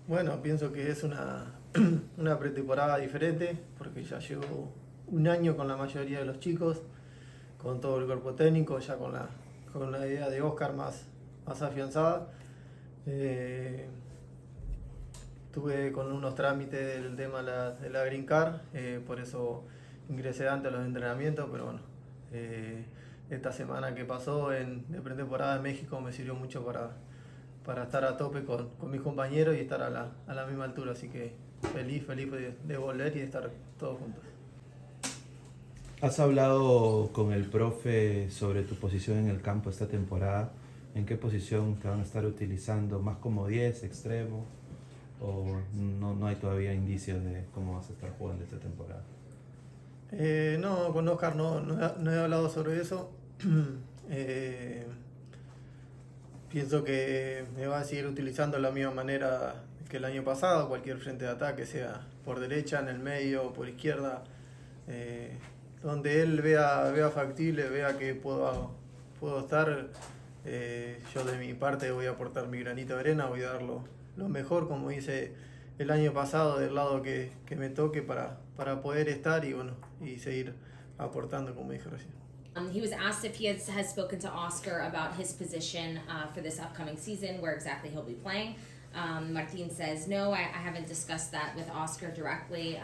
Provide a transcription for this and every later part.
Bueno, pienso que es una pretemporada diferente porque ya llevo un año con la mayoría de los chicos, con todo el cuerpo técnico, ya con la idea de Oscar más afianzada. Eh, Tuve con unos trámites del tema de la Green Card, por eso ingresé antes a los entrenamientos, pero bueno, eh, esta semana que pasó de pretemporada en México me sirvió mucho para estar a tope con mis compañeros y estar a la misma altura, así que feliz de volver y de estar todos juntos. ¿Has hablado con el profe sobre tu posición en el campo esta temporada? ¿En qué posición te van a estar utilizando? ¿Más como 10, extremo? ¿O no hay todavía indicios de cómo vas a estar jugando esta temporada? No, con Oscar no he hablado sobre eso. Eh, Pienso que me va a seguir utilizando de la misma manera que el año pasado, cualquier frente de ataque, sea por derecha, en el medio o por izquierda, eh, donde él vea factible, vea que puedo estar, yo de mi parte voy a aportar mi granito de arena, voy a dar lo mejor como hice el año pasado del lado que me toque para poder estar y bueno, y seguir aportando como dije recién. He was asked if has spoken to Oscar about his position for this upcoming season, where exactly he'll be playing. Martin says, no, I haven't discussed that with Oscar directly.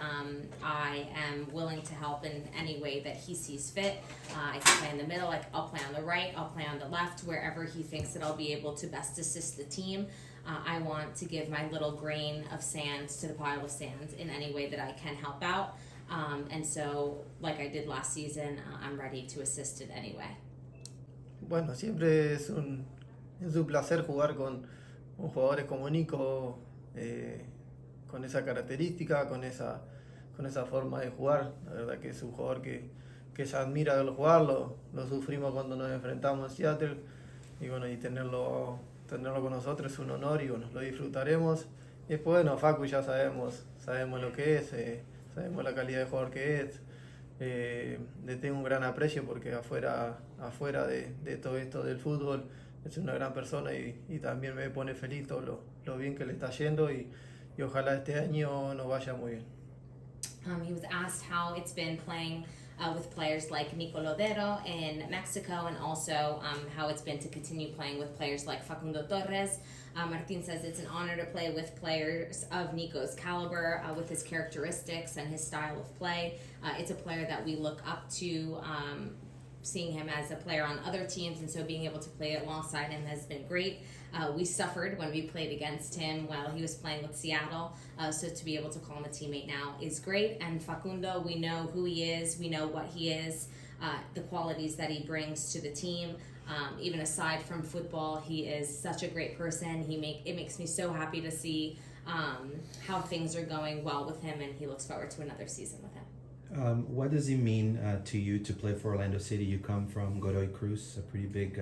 I am willing to help in any way that he sees fit. I can play in the middle, like I'll play on the right, I'll play on the left, wherever he thinks that I'll be able to best assist the team. I want to give my little grain of sand to the pile of sand in any way that I can help out. And so, like I did last season, I'm ready to assist in any way. Bueno, siempre es un placer jugar con jugadores como Nico, con esa característica, con esa forma de jugar. La verdad que es un jugador que se admira verlo jugar, lo sufrimos cuando nos enfrentamos en Seattle y bueno, y tenerlo con nosotros es un honor y bueno, lo disfrutaremos. Y después, bueno, Facu ya sabemos lo que es, sabemos la calidad de jugador que es. Le tengo un gran aprecio porque afuera de todo esto del fútbol es una gran persona y también me pone feliz todo lo bien que le está yendo y ojalá este año nos vaya muy bien. He was asked how it's been playing with players like Nico Lodeiro in Mexico and also how it's been to continue playing with players like Facundo Torres. Martin says it's an honor to play with players of Nico's caliber, with his characteristics and his style of play. It's a player that we look up to, seeing him as a player on other teams, and so being able to play alongside him has been great. We suffered when we played against him while he was playing with Seattle, so to be able to call him a teammate now is great. And Facundo, we know who he is, we know what he is, the qualities that he brings to the team. Even aside from football, he is such a great person. It makes me so happy to see how things are going well with him, and he looks forward to another season with him. What does it mean to you to play for Orlando City? You come from Godoy Cruz, a pretty big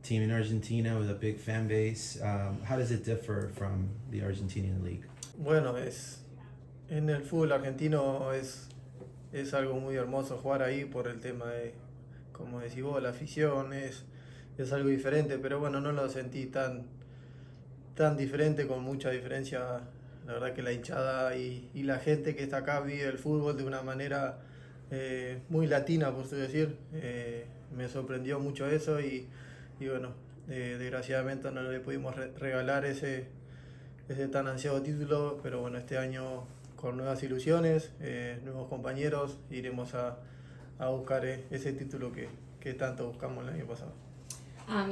team in Argentina with a big fan base. How does it differ from the Argentinian league? Bueno, en el fútbol argentino es algo muy hermoso jugar ahí por el tema de, como decís vos, la afición, es algo diferente, pero bueno, no lo sentí tan diferente, con mucha diferencia. La verdad que la hinchada y la gente que está acá vive el fútbol de una manera muy latina, por así decir. Me sorprendió mucho eso y bueno, desgraciadamente no le pudimos regalar ese tan ansiado título, pero bueno, este año con nuevas ilusiones, nuevos compañeros, iremos a buscar ese título que tanto buscamos el año pasado.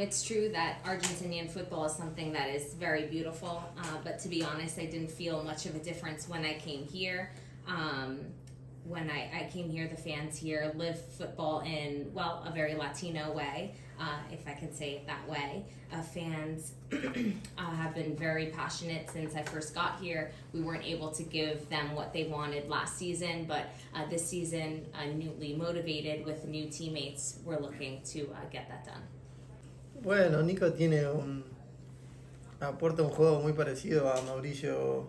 It's true that Argentinian football is something that is very beautiful, but to be honest, I didn't feel much of a difference when I came here. When I came here, the fans here live football in, well, a very Latino way, if I can say it that way. Fans have been very passionate since I first got here. We weren't able to give them what they wanted last season, but this season, newly motivated with new teammates, we're looking to get that done. Bueno, Nico aporta un juego muy parecido a Mauricio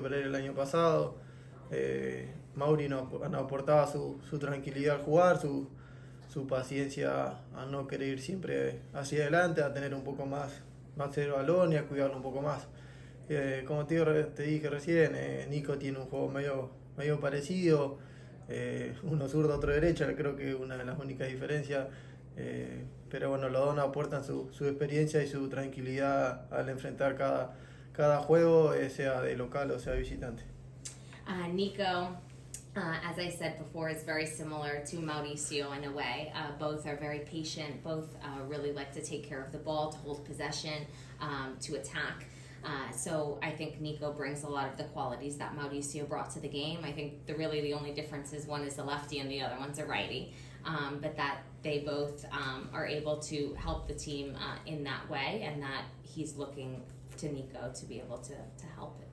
Pereira el año pasado. Mauri nos aportaba su tranquilidad al jugar, su paciencia a no querer ir siempre hacia adelante, a tener un poco más el balón y a cuidarlo un poco más. Como te dije recién, Nico tiene un juego medio parecido, uno zurdo, otro derecho, creo que es una de las únicas diferencias. Pero bueno, los dos nos aportan su experiencia y su tranquilidad al enfrentar cada juego, sea de local o sea visitante. Nico, as I said before, is very similar to Mauricio in a way. Both are very patient, both really like to take care of the ball, to hold possession, to attack. So I think Nico brings a lot of the qualities that Mauricio brought to the game. I think the only difference is one is a lefty and the other one's a righty. But that they both are able to help the team in that way, and that he's looking to Nico to be able to help it.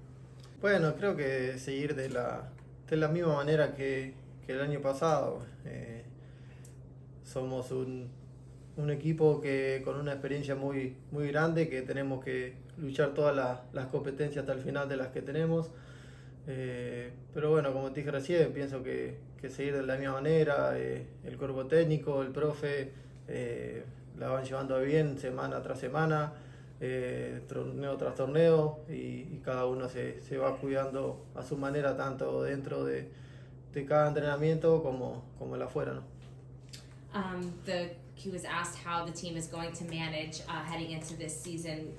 Bueno, creo que seguir de la misma manera que el año pasado. Somos un equipo que con una experiencia muy grande, que tenemos que luchar todas las competencias hasta el final de las que tenemos. Pero bueno, como te dije recién, pienso que seguir de la misma manera, el cuerpo técnico, el profe, la van llevando bien semana tras semana, torneo tras torneo, y cada uno se va cuidando a su manera, tanto dentro de cada entrenamiento como el afuera, ¿no? He was asked how the team is going to manage heading into this season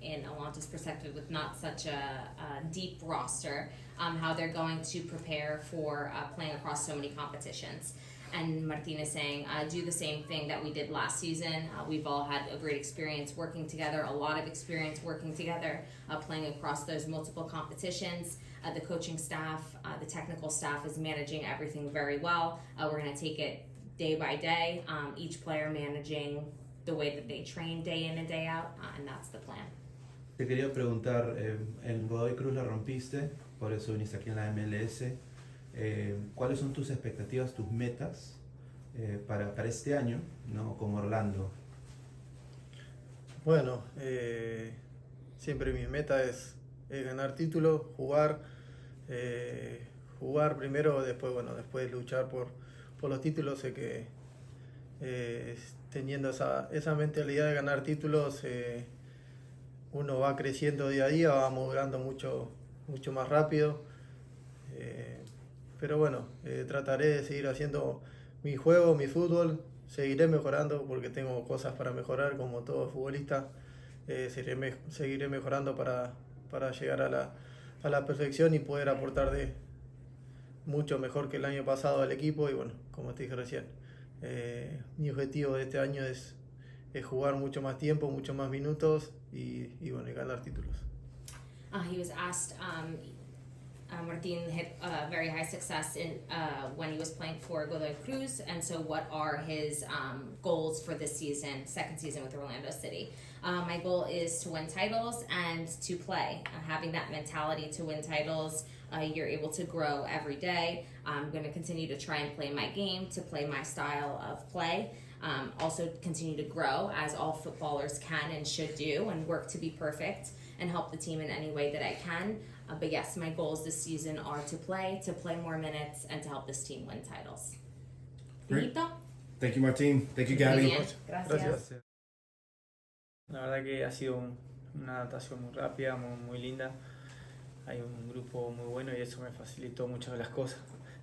in Alanta's perspective with not such a deep roster, how they're going to prepare for playing across so many competitions. And Martin is saying, do the same thing that we did last season. We've all had a great experience working together, a lot of experience working together, playing across those multiple competitions. The coaching staff, the technical staff is managing everything very well. We're going to take it day by day, each player managing the way that they train day in and day out, and that's the plan. Te quería preguntar, en Godoy Cruz la rompiste, por eso viniste aquí en la MLS. ¿Cuáles son tus expectativas, tus metas para este año, ¿no? Con Orlando? Bueno, siempre mi meta es ganar títulos, jugar primero, después luchar por los títulos. Sé que teniendo esa mentalidad de ganar títulos, uno va creciendo día a día, va madurando mucho más rápido. Pero bueno, trataré de seguir haciendo mi juego, mi fútbol. Seguiré mejorando porque tengo cosas para mejorar como todo futbolista. Seguiré mejorando para llegar a la perfección y poder aportar mucho mejor que el año pasado al equipo. Y bueno, como te dije recién, mi objetivo de este año es jugar mucho más tiempo, mucho más minutos y ganar títulos. He was asked, Martin hit very high success in when he was playing for Godoy Cruz, and so what are his goals for this season, second season with Orlando City? My goal is to win titles and to play. Having that mentality to win titles, you're able to grow every day. I'm going to continue to try and play my game, to play my style of play. Also continue to grow, as all footballers can and should do, and work to be perfect and help the team in any way that I can. But yes, my goals this season are to play more minutes, and to help this team win titles. Great. Benito? Thank you, Martín. Thank you, Gabby. Muy bien, gracias. La verdad que ha sido una adaptación muy rápida, muy linda. Hay un grupo muy bueno y eso me facilitó muchas de las cosas.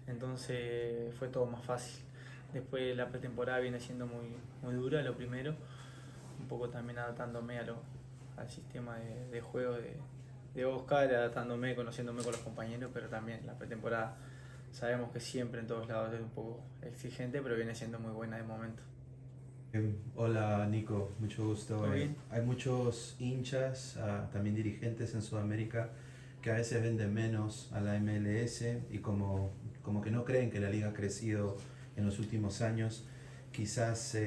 Entonces fue todo más fácil. Después la pretemporada viene siendo muy dura, lo primero. Un poco también adaptándome al sistema de juego de Oscar, adaptándome, conociéndome con los compañeros, pero también la pretemporada sabemos que siempre en todos lados es un poco exigente, pero viene siendo muy buena de momento. Hola Nico, mucho gusto. Muy bien. Hay muchos hinchas, también dirigentes en Sudamérica, que a veces ven de menos a la MLS y como que no creen que la liga ha crecido en los últimos años. Quizás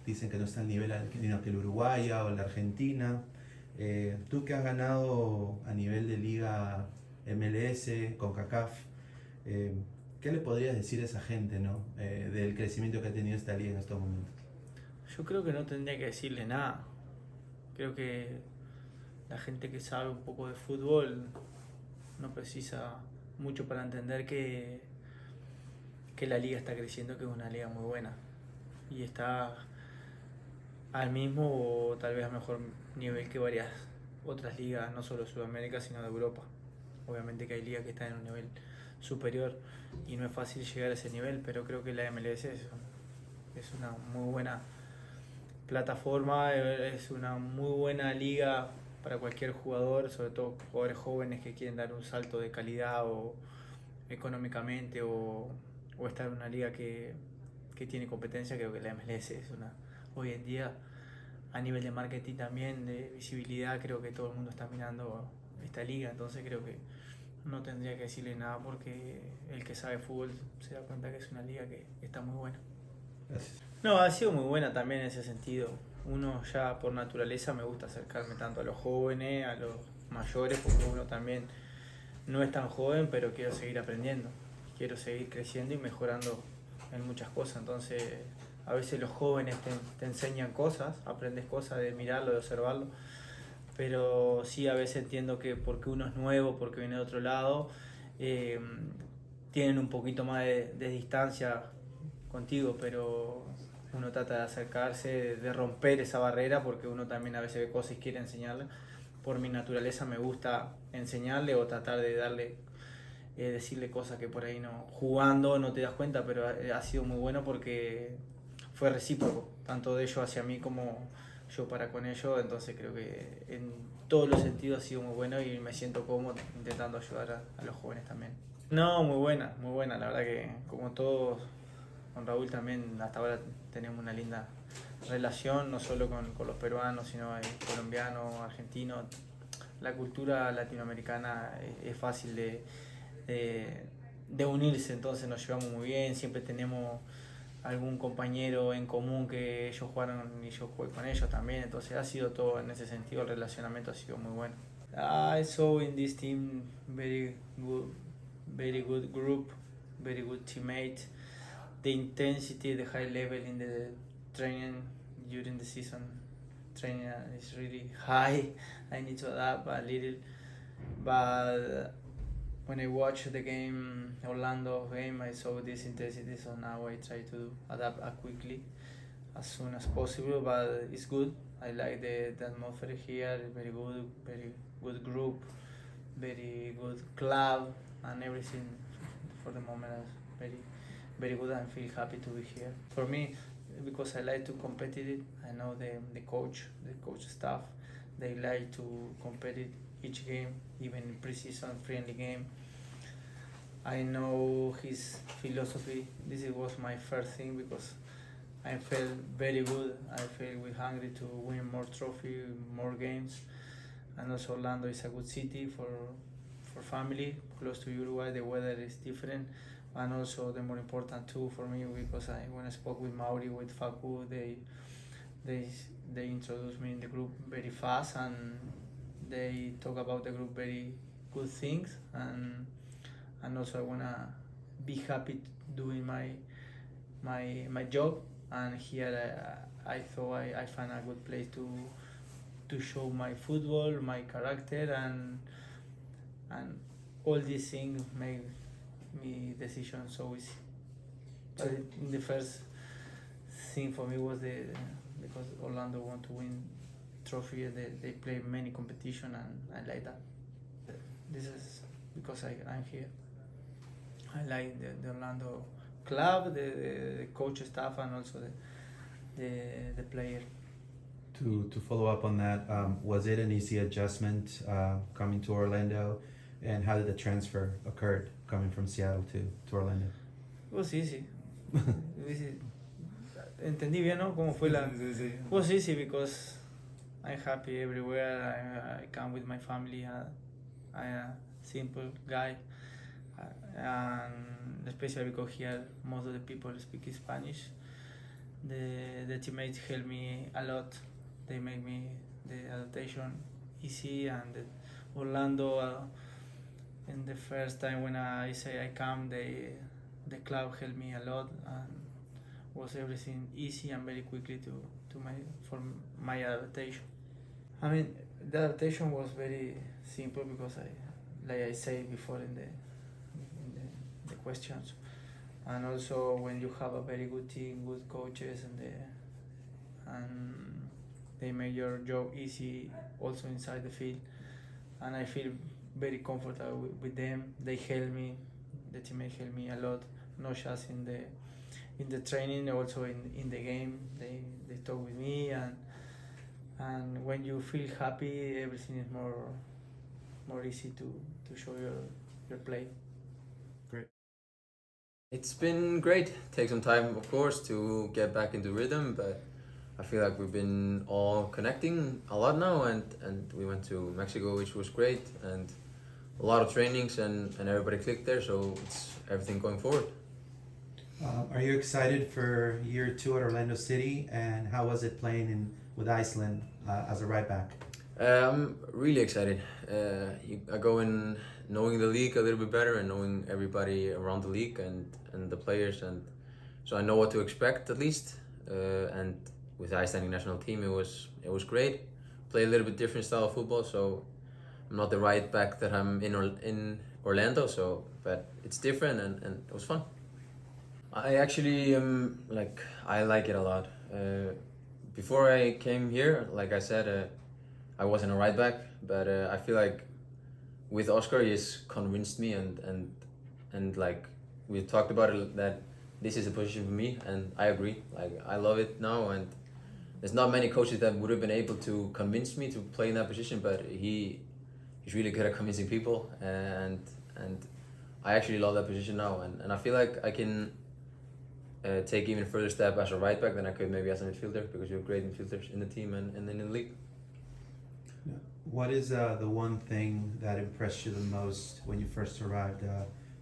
dicen que no está al nivel que el Uruguay o la Argentina. Tú que has ganado a nivel de liga MLS, CONCACAF, ¿qué le podrías decir a esa gente, ¿no? Del crecimiento que ha tenido esta liga en estos momentos? Yo creo que no tendría que decirle nada. Creo que la gente que sabe un poco de fútbol no precisa mucho para entender que la liga está creciendo, que es una liga muy buena y está al mismo o tal vez a mejor nivel que otras ligas, no solo de Sudamérica, sino de Europa. Obviamente que hay ligas que están en un nivel superior y no es fácil llegar a ese nivel, pero creo que la MLS es una muy buena plataforma, es una muy buena liga para cualquier jugador, sobre todo jugadores jóvenes que quieren dar un salto de calidad o económicamente o estar en una liga que tiene competencia. Creo que la MLS es una, hoy en día, a nivel de marketing también, de visibilidad, creo que todo el mundo está mirando esta liga, entonces creo que no tendría que decirle nada porque el que sabe fútbol se da cuenta que es una liga que está muy buena. Gracias. No, ha sido muy buena también en ese sentido. Uno ya por naturaleza me gusta acercarme tanto a los jóvenes, a los mayores, porque uno también no es tan joven, pero quiero seguir aprendiendo, quiero seguir creciendo y mejorando en muchas cosas. Entonces, a veces los jóvenes te enseñan cosas, aprendes cosas de mirarlo, de observarlo, pero sí a veces entiendo que porque uno es nuevo, porque viene de otro lado, tienen un poquito más de distancia contigo, pero uno trata de acercarse, de romper esa barrera, porque uno también a veces ve cosas y quiere enseñarle. Por mi naturaleza me gusta enseñarle o tratar de darle, decirle cosas que por ahí no, jugando no te das cuenta, pero ha sido muy bueno porque fue recíproco, tanto de ellos hacia mí como yo para con ellos. Entonces creo que en todos los sentidos ha sido muy bueno y me siento cómodo intentando ayudar a los jóvenes también. No, muy buena, la verdad que como todos, con Raúl también hasta ahora tenemos una linda relación, no solo con los peruanos, sino colombianos, argentinos. La cultura latinoamericana es fácil de unirse, entonces nos llevamos muy bien, siempre tenemos algún compañero en común que ellos jugaron y yo jugué con ellos también, entonces ha sido todo en ese sentido, el relacionamiento ha sido muy bueno. I saw in this team very good group, very good teammate. The intensity, the high level in the training during the season, training is really high. I need to adapt a little, but when I watched the game, Orlando game, I saw this intensity, so now I try to adapt quickly as soon as possible, but it's good. I like the atmosphere here, very good group, very good club, and everything for the moment is very good and feel happy to be here. For me, because I like to compete it, I know the coach staff, they like to compete each game, even in preseason friendly game. I know his philosophy. This was my first thing because I felt very good. I felt we're hungry to win more trophy, more games. And also Orlando is a good city for family, close to Uruguay. The weather is different. And also the more important too for me, because when I spoke with Mauri, with Facu, they introduced me in the group very fast, and they talk about the group very good things, and also I wanna be happy doing my job, and here I thought I found a good place to show my football, my character, and all these things make me decision so easy. But the first thing for me was because Orlando want to win trophy, they play many competition, and I like that. This is because I'm here. I like the Orlando club, the coach staff, and also the player. To follow up on that, was it an easy adjustment coming to Orlando, and how did the transfer occurred coming from Seattle to Orlando? It was easy. Entendí bien, ¿no? ¿Cómo fue la? It was easy because I'm happy everywhere. I come with my family. I'm a simple guy, and especially because here most of the people speak Spanish. The teammates help me a lot. They make me the adaptation easy, and Orlando. In the first time when I say I come, the club helped me a lot, and was everything easy and very quickly for my adaptation. I mean, the adaptation was very simple because like I said before in the questions, and also when you have a very good team, good coaches, and they make your job easy also inside the field, and I feel very comfortable with them. They help me, the teammates help me a lot, not just in the training, also in the game. They talk with me, and when you feel happy, everything is more easy to show your play. It's been great. Take some time, of course, to get back into rhythm, but I feel like we've been all connecting a lot now, and we went to Mexico, which was great, and a lot of trainings, and everybody clicked there, so it's everything going forward. Are you excited for year 2 at Orlando City, and how was it playing with Iceland as a right back? I'm really excited. I go in knowing the league a little bit better and knowing everybody around the league and the players, and so I know what to expect at least. And with the Icelandic national team, it was great. Play a little bit different style of football, so I'm not the right back that I'm in Orlando. So, but it's different and it was fun. I actually I like it a lot. Before I came here, like I said, I wasn't a right back, but I feel like with Oscar, he's convinced me and like we talked about it, that this is a position for me, and I agree. Like I love it now, and there's not many coaches that would have been able to convince me to play in that position, but he's really good at convincing people, and I actually love that position now, and I feel like I can take even further step as a right back than I could maybe as a midfielder, because you have great midfielders in the team and in the league. What is the one thing that impressed you the most when you first arrived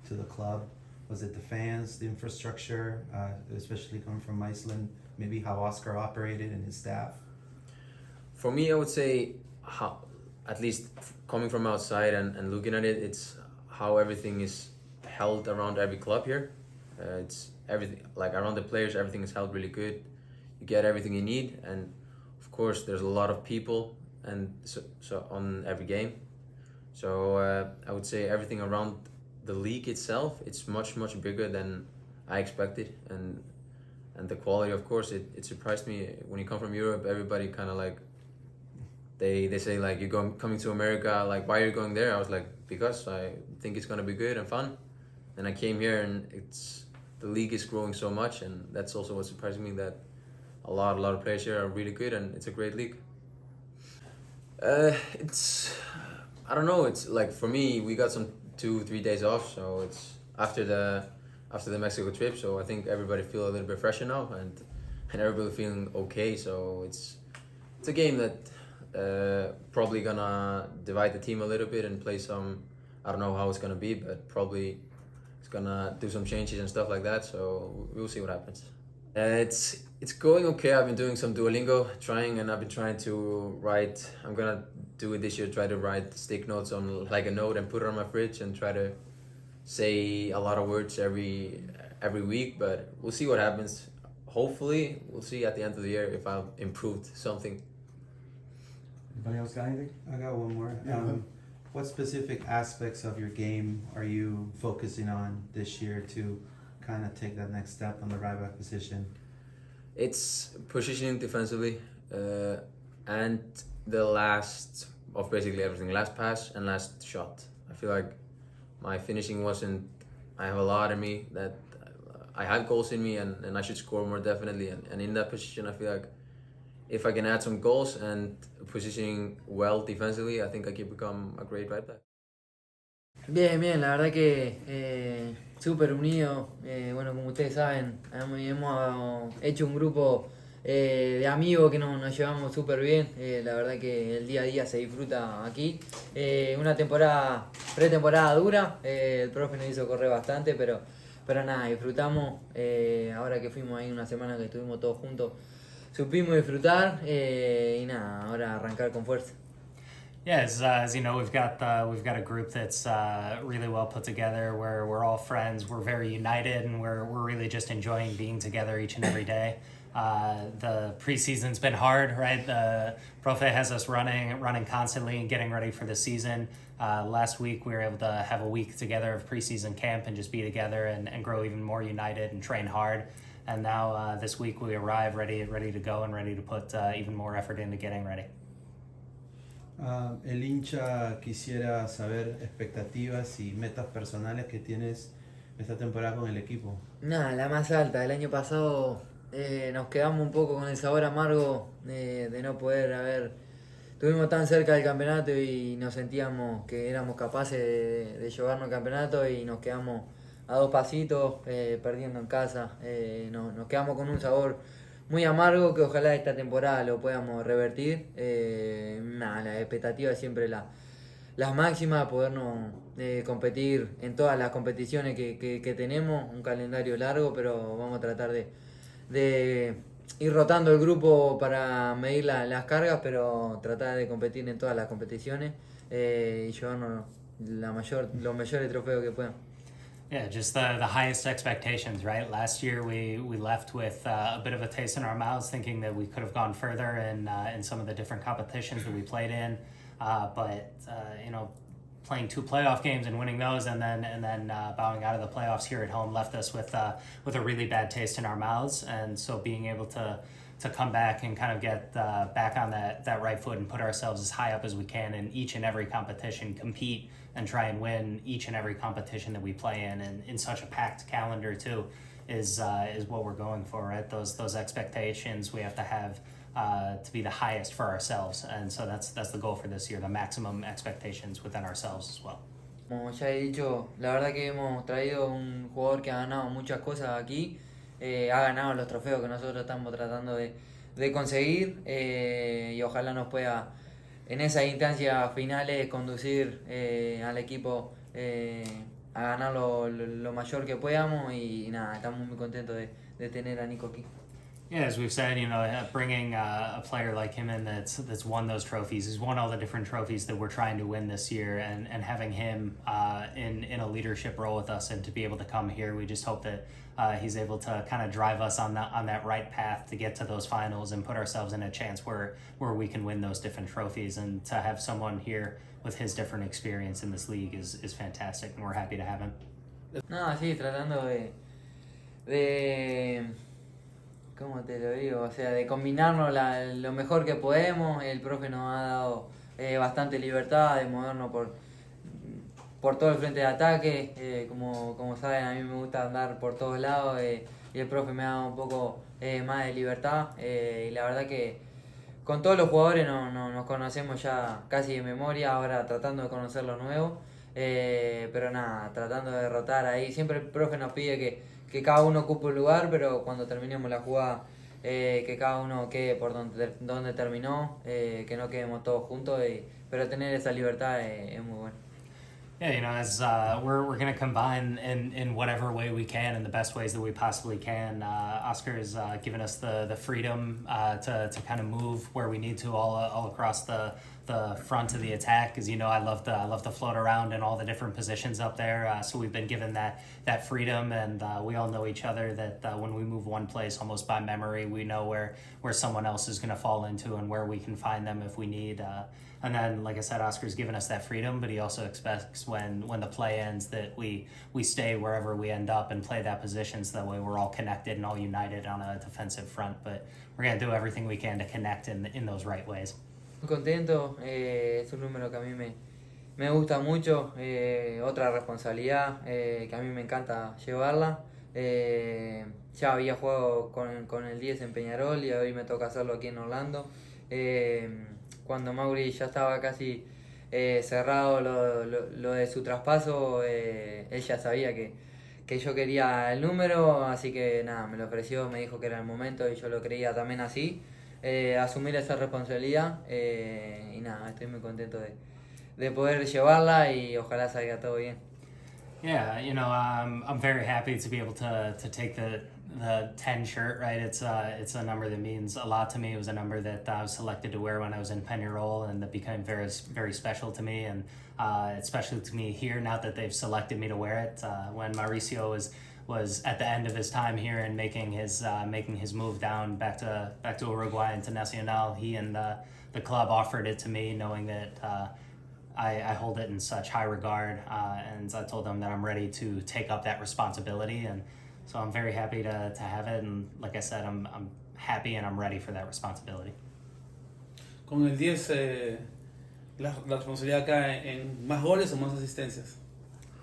to the club? Was it the fans, the infrastructure, especially coming from Iceland, maybe how Oscar operated and his staff? For me, I would say, how, at least coming from outside and looking at it, it's how everything is held around every club here. It's everything, like around the players, everything is held really good. You get everything you need, and of course there's a lot of people, and so on every game. So I would say everything around the league itself, it's much bigger than I expected, and the quality, of course, it surprised me. When you come from Europe, everybody kind of like they say like, you're coming to America, like why are you going there? I was like, because I think it's gonna be good and fun. And I came here, and the league is growing so much, and that's also what surprised me, that a lot of players here are really good, and it's a great league. I don't know, it's like, for me, we got some 2-3 days off, so it's after the Mexico trip, so I think everybody feel a little bit fresher now, and everybody feeling okay. So it's a game that probably gonna divide the team a little bit and play some, I don't know how it's gonna be, but probably it's gonna do some changes and stuff like that, so we'll see what happens. It's going okay. I've been doing some Duolingo, and I've been trying to write. I'm gonna do it this year, try to write stick notes on like a note and put it on my fridge, and try to say a lot of words every week, but we'll see what happens. Hopefully we'll see at the end of the year if I've improved something. Anybody else got anything? I got one more. What specific aspects of your game are you focusing on this year to kind of take that next step on the right back position? It's positioning defensively, and the last of basically everything, last pass and last shot. I feel like my finishing wasn't, I have a lot in me, that I have goals in me, and I should score more definitely, and in that position I feel like if I can add some goals and positioning well defensively, I think I can become a great right back. Bien, la verdad que súper unido. Bueno, como ustedes saben, hemos hecho un grupo de amigos que nos llevamos súper bien. La verdad que el día a día se disfruta aquí. Una pretemporada dura, el profe nos hizo correr bastante, pero nada, disfrutamos. Ahora que fuimos ahí una semana que estuvimos todos juntos, supimos disfrutar y nada, ahora arrancar con fuerza. Yeah, as you know, we've got a group that's really well put together, where we're all friends, we're very united, and we're really just enjoying being together each and every day. The preseason's been hard, right? The Profe has us running constantly and getting ready for the season. Last week we were able to have a week together of preseason camp and just be together and grow even more united and train hard. And now this week we arrive ready to go and ready to put even more effort into getting ready. El hincha quisiera saber expectativas y metas personales que tienes esta temporada con el equipo. Nada, la más alta. El año pasado nos quedamos un poco con el sabor amargo de no poder haber... Estuvimos tan cerca del campeonato y nos sentíamos que éramos capaces de llevarnos al campeonato y nos quedamos a 2 pasitos perdiendo en casa. Nos quedamos con un sabor muy amargo que ojalá esta temporada lo podamos revertir. La expectativa es siempre las máximas, podernos competir en todas las competiciones que tenemos, un calendario largo, pero vamos a tratar de ir rotando el grupo para medir las cargas, pero tratar de competir en todas las competiciones y llevarnos los mayores trofeos que puedan. Yeah, just the highest expectations, right? Last year we left with a bit of a taste in our mouths, thinking that we could have gone further in some of the different competitions that we played in, but playing 2 playoff games and winning those, and then bowing out of the playoffs here at home left us with a really bad taste in our mouths. And so being able to come back and kind of get back on that right foot and put ourselves as high up as we can in each and every competition, compete and try and win each and every competition that we play in, and in such a packed calendar too, is what we're going for, right? Those expectations we have to have to be the highest for ourselves, and so that's the goal for this year, the maximum expectations within ourselves as well. Como ya he dicho, la verdad que hemos traído un jugador que ha ganado muchas cosas aquí, ha ganado los trofeos que nosotros estamos tratando de conseguir, y ojalá nos pueda en esas instancias finales conducir al equipo a ganar lo mayor que podamos, y nada, estamos muy contentos de tener a Nico aquí. Yeah, as we've said, bringing a player like him in that's won those trophies, he's won all the different trophies that we're trying to win this year, and having him in a leadership role with us, and to be able to come here, we just hope that he's able to kind of drive us on that right path to get to those finals and put ourselves in a chance where we can win those different trophies. And to have someone here with his different experience in this league is fantastic, and we're happy to have him. No, sí, tratando de ¿cómo te lo digo? O sea, de combinarnos lo mejor que podemos. El profe nos ha dado bastante libertad de movernos por todo el frente de ataque. Como saben, a mí me gusta andar por todos lados, y el profe me ha dado un poco más de libertad. Y la verdad que con todos los jugadores nos conocemos ya casi de memoria, ahora tratando de conocer los nuevos. Pero nada, tratando de derrotar ahí. Siempre el profe nos pide que cada uno ocupe un lugar, pero cuando terminemos la jugada, que cada uno quede por donde terminó, que no quedemos todos juntos, pero tener esa libertad es muy bueno. Yeah, as we're going to combine in whatever way we can, in the best ways that we possibly can. Oscar has given us the freedom to kind of move where we need to all across the front of the attack, because I love to float around in all the different positions up there. So we've been given that freedom, and we all know each other, that when we move one place, almost by memory, we know where someone else is going to fall into and where we can find them if we need. And then, like I said, Oscar's given us that freedom, but he also expects when the play ends that we stay wherever we end up and play that position, so that way we're all connected and all united on a defensive front. But we're going to do everything we can to connect in those right ways. Muy contento, es un número que a mí me gusta mucho, otra responsabilidad que a mí me encanta llevarla. Ya había jugado con el 10 en Peñarol y hoy me toca hacerlo aquí en Orlando. Cuando Mauri ya estaba casi cerrado lo de su traspaso, él ya sabía que yo quería el número, así que nada, me lo ofreció, me dijo que era el momento y yo lo creía también así. Asumir esa responsabilidad, y nada, estoy muy contento de poder llevarla y ojalá salga todo bien. Yeah, I'm very happy to be able to take the 10 shirt, right? It's a number that means a lot to me. It was a number that I was selected to wear when I was in Peñarol, and that became very, very special to me, and especially to me here, now that they've selected me to wear it. When Mauricio was at the end of his time here and making his move down back to Uruguay into Nacional, he and the club offered it to me, knowing that I hold it in such high regard, and I told them that I'm ready to take up that responsibility, and So I'm very happy to have it, and like I said, I'm happy and I'm ready for that responsibility. Con el 10, la responsabilidad cae en más goles o más asistencias.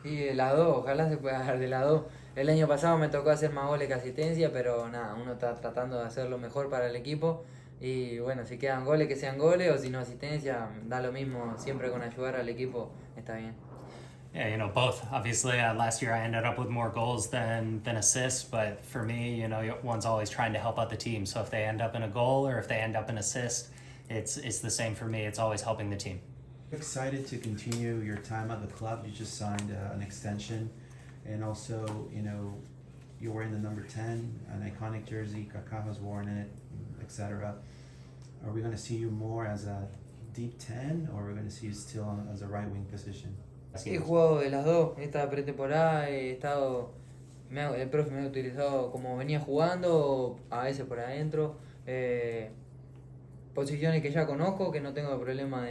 Y de las dos, ojalá se pueda dar de las dos. El año pasado me tocó hacer más goles que asistencia, pero nada, uno está tratando de hacer lo mejor para el equipo. Y bueno, si quedan goles, que sean goles, o si no asistencia, da lo mismo, siempre con ayudar al equipo está bien. Yeah, you know, both. Obviously, last year I ended up with more goals than assists, but for me, you know, one's always trying to help out the team. So if they end up in a goal or if they end up in assist, it's the same for me. It's always helping the team. Excited to continue your time at the club. You just signed an extension, and also, you know, you were in the number 10, an iconic jersey. Kaká has worn it, etc. Are we going to see you more as a deep 10, or are we going to see you still as a right wing position? He jugado de las dos, esta pretemporada he estado, el profe me ha utilizado como venía jugando, a veces por adentro, posiciones que ya conozco, que no tengo problema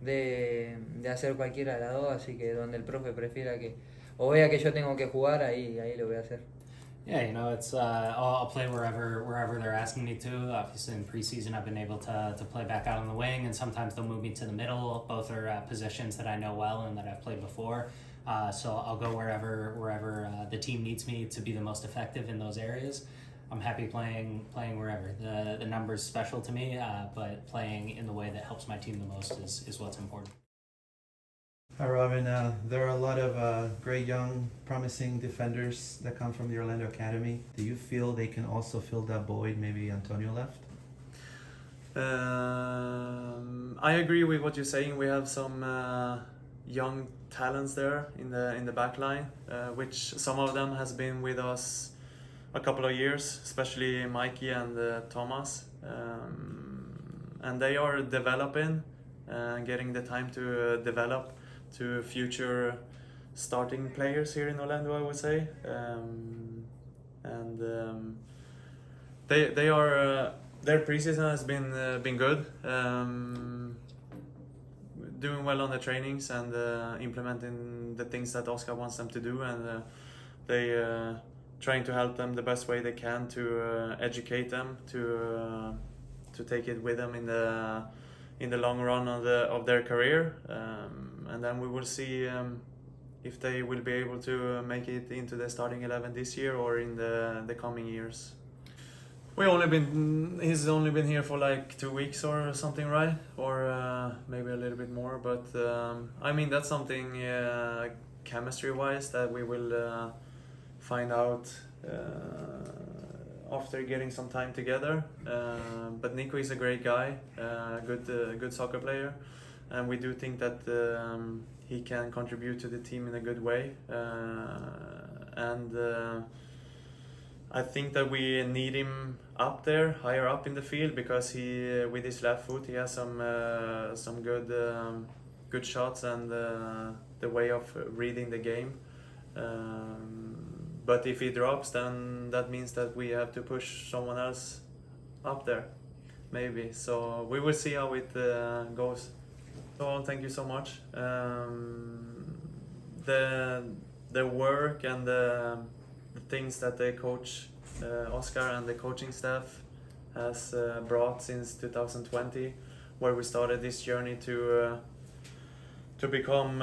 de hacer cualquiera de las dos, así que donde el profe prefiera que, o vea que yo tengo que jugar, ahí lo voy a hacer. Yeah, you know, it's I'll play wherever they're asking me to. Obviously, in preseason, I've been able to play back out on the wing, and sometimes they'll move me to the middle. Both are positions that I know well and that I've played before. So I'll go wherever the team needs me to be the most effective in those areas. I'm happy playing wherever. The number's special to me, but playing in the way that helps my team the most is what's important. Hi, Robin. There are a lot of great young, promising defenders that come from the Orlando Academy. Do you feel they can also fill that void maybe Antonio left? I agree with what you're saying. We have some young talents there in the back line, which some of them has been with us a couple of years, especially Mikey and Thomas. And they are developing, getting the time to develop to future starting players here in Orlando, I would say. They are their preseason has been good, doing well on the trainings and implementing the things that Oscar wants them to do, and they trying to help them the best way they can to educate them to take it with them in the long run of their career, and then we will see if they will be able to make it into the starting 11 this year or in the coming years. He's only been here for like 2 weeks or something, right? Or maybe a little bit more, but I mean, that's something chemistry wise that we will find out after getting some time together. But Nico is a great guy, good soccer player, and we do think that he can contribute to the team in a good way. And I think that we need him up there, higher up in the field, because he, with his left foot, he has some good shots and the way of reading the game. But if he drops, then that means that we have to push someone else up there, maybe. So we will see how it goes. So thank you so much. The work and the things that the coach Oscar and the coaching staff has brought since 2020, where we started this journey to become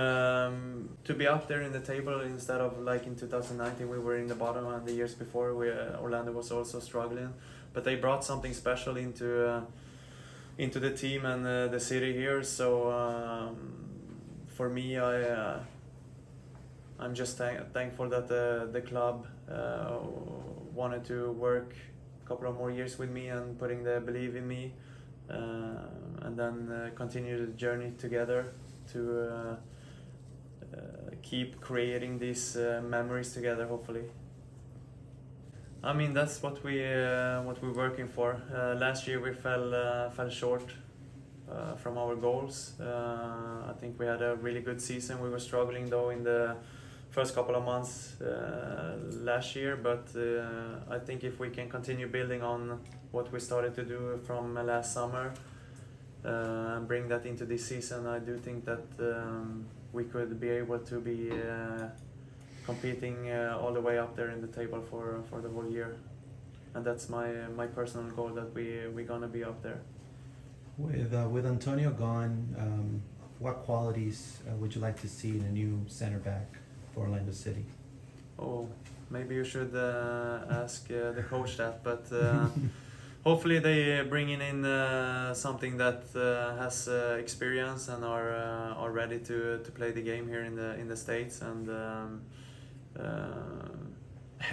to be up there in the table instead of like in 2019 we were in the bottom, and the years before Orlando was also struggling. But they brought something special into the team and the city here. So for me, I'm just thankful that the club wanted to work a couple of more years with me and putting the belief in me, and then continue the journey together to keep creating these memories together, hopefully. I mean, that's what we're working for. Last year we fell short from our goals. I think we had a really good season. We were struggling though in the first couple of months last year, but I think if we can continue building on what we started to do from last summer and bring that into this season, I do think that we could be able to be competing all the way up there in the table for the whole year. And that's my personal goal, that we're gonna be up there. With Antonio gone, what qualities would you like to see in a new center back for Orlando City? Oh, maybe you should ask the coach that, but hopefully they bringing in something that has experience and are ready to play the game here in the States. And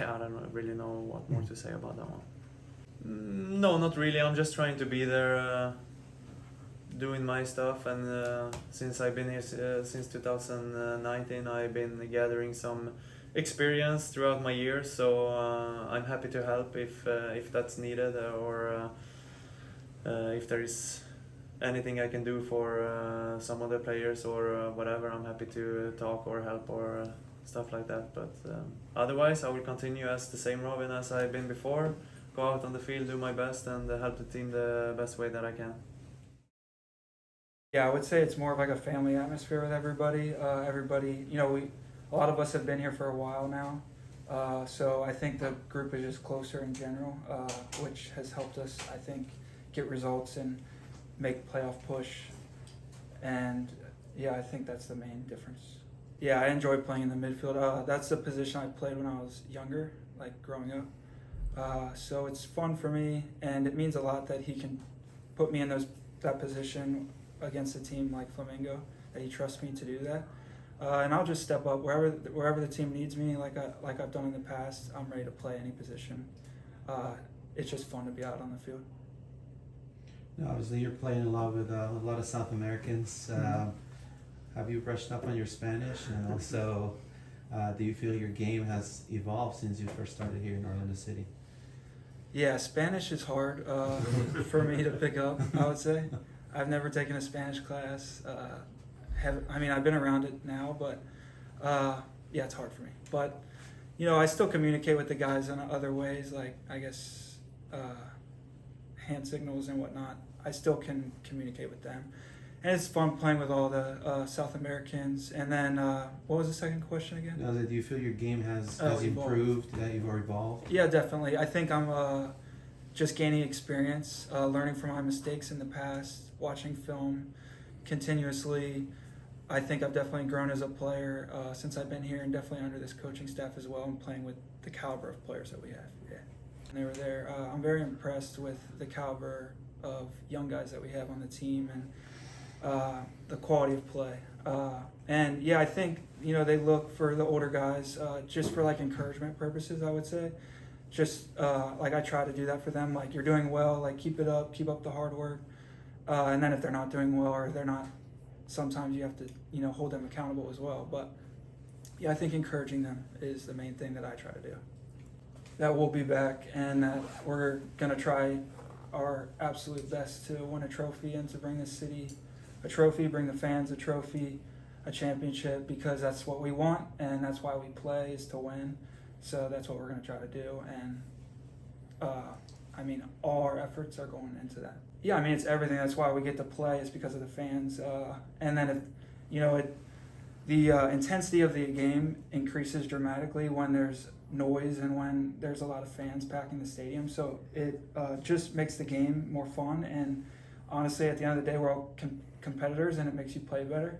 I don't really know what more to say about that one. No, not really. I'm just trying to be there, doing my stuff. And since I've been here since 2019, I've been gathering some experience throughout my years. So I'm happy to help if that's needed, or if there is anything I can do for some other players or whatever. I'm happy to talk or help or stuff like that. But otherwise, I will continue as the same Robin as I've been before. Go out on the field, do my best, and help the team the best way that I can. Yeah, I would say it's more of like a family atmosphere with everybody. A lot of us have been here for a while now, so I think the group is just closer in general, which has helped us, I think, get results and make playoff push. And yeah, I think that's the main difference. Yeah, I enjoy playing in the midfield. That's the position I played when I was younger, like growing up. So it's fun for me, and it means a lot that he can put me in that position against a team like Flamengo, that he trusts me to do that. And I'll just step up wherever the team needs me, like I've done in the past. I'm ready to play any position. It's just fun to be out on the field. Now, obviously, you're playing a lot with a lot of South Americans. Have you brushed up on your Spanish? And also, do you feel your game has evolved since you first started here in Orlando City? Yeah, Spanish is hard for me to pick up, I would say. I've never taken a Spanish class. I've been around it now, but yeah, it's hard for me. But, I still communicate with the guys in other ways, like, I guess, hand signals and whatnot. I still can communicate with them. And it's fun playing with all the South Americans. And then, what was the second question again? Now, do you feel your game has improved, that you've evolved? Yeah, definitely. I think I'm just gaining experience, learning from my mistakes in the past, watching film continuously. I think I've definitely grown as a player since I've been here, and definitely under this coaching staff as well, and playing with the caliber of players that we have. Yeah, and they were there. I'm very impressed with the caliber of young guys that we have on the team, and the quality of play. And yeah, I think they look for the older guys just for like encouragement purposes, I would say. Just like I try to do that for them. Like, you're doing well. Like, keep it up. Keep up the hard work. And then if they're not doing well, or they're not, sometimes you have to hold them accountable as well. But yeah, I think encouraging them is the main thing that I try to do. That we'll be back, and that we're gonna try our absolute best to win a trophy and to bring the city a trophy, bring the fans a trophy, a championship, because that's what we want and that's why we play, is to win. So that's what we're going to try to do, and all our efforts are going into that. Yeah, it's everything. That's why we get to play, is because of the fans. And then the intensity of the game increases dramatically when there's noise and when there's a lot of fans packing the stadium. So it just makes the game more fun, and honestly, at the end of the day, we're all competitors, and it makes you play better,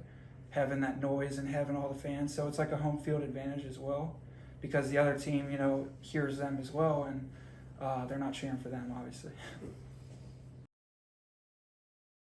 having that noise and having all the fans. So it's like a home field advantage as well, because the other team, hears them as well, and they're not cheering for them, obviously.